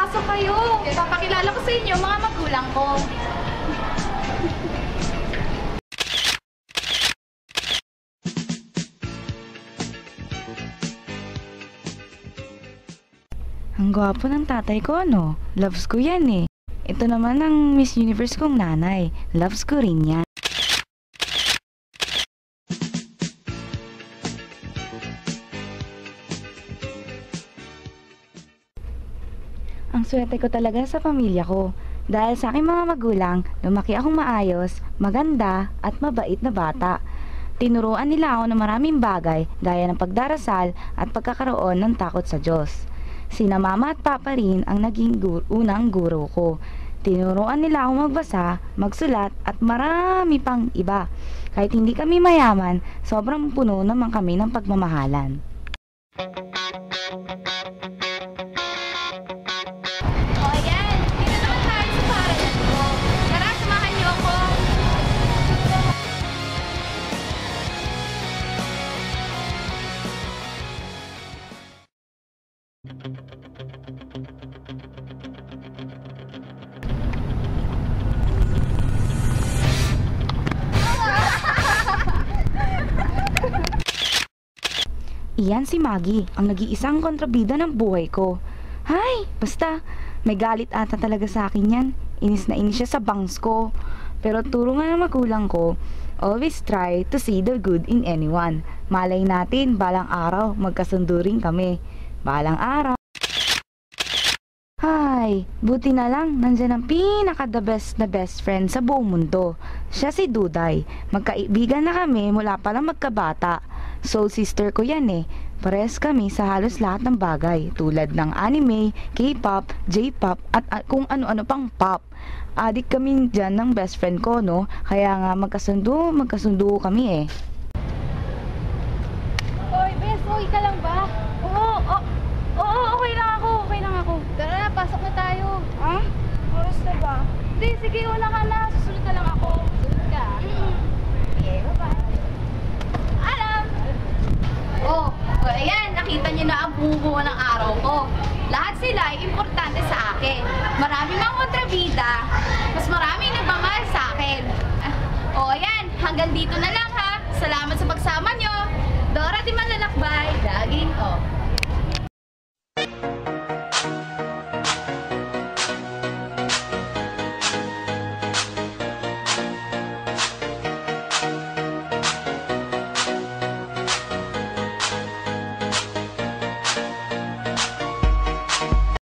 Pasok kayo. Papakilala ko sa inyo mga magulang ko. Ang gwapo ng tatay ko, no? Loves ko yan eh. Ito naman ang Miss Universe kong nanay. Loves ko rin yan. Ang swerte ko talaga sa pamilya ko. Dahil sa aking mga magulang, lumaki akong maayos, maganda, at mabait na bata. Tinuruan nila ako ng maraming bagay gaya ng pagdarasal at pagkakaroon ng takot sa Diyos. Sina mama at papa rin ang naging unang guro ko. Tinuruan nila ako magbasa, magsulat at marami pang iba. Kahit hindi kami mayaman, sobrang puno naman kami ng pagmamahalan. O ayan, dito naman tayo sa paaralan ko. Tara, samahan niyo ako. Iyan si Maggie, ang nag-iisang kontrabida ng buhay ko. Hay, basta, may galit ata talaga sa akin yan. Inis na inis siya sa bangs ko. Pero turo nga ng magulang ko, always try to see the good in anyone. Malay natin, balang araw, magkasundo rin kami. Balang araw. Hay, buti na lang, nandyan ang pinaka-the best na best friend sa buong mundo. Siya si Duday. Magkaibigan na kami mula pa lang magkabata. Soul sister ko yan eh. Parehas kami sa halos lahat ng bagay tulad ng anime, K-pop, J-pop at kung ano-ano pang pop. Adik kami dyan ng best friend ko, no? Kaya nga magkasundo kami eh. Oy, bes, okay ka lang ba? Oo, okay lang ako. Tara, pasok na tayo. Ha? Oras na ba? Hindi, sige, una ka na. Susunod na lang ako. Susunod ka? Sige, bye-bye. Alam! Ayan, nakita niyo na ang bumubuo ng araw ko. Lahat sila ay importante sa akin. Marami mga kontrabida, mas marami nagmamahal sa akin. Ayan, hanggang dito na lang ha. Salamat sa pagsama nyo. Dora di Malalakbay, laging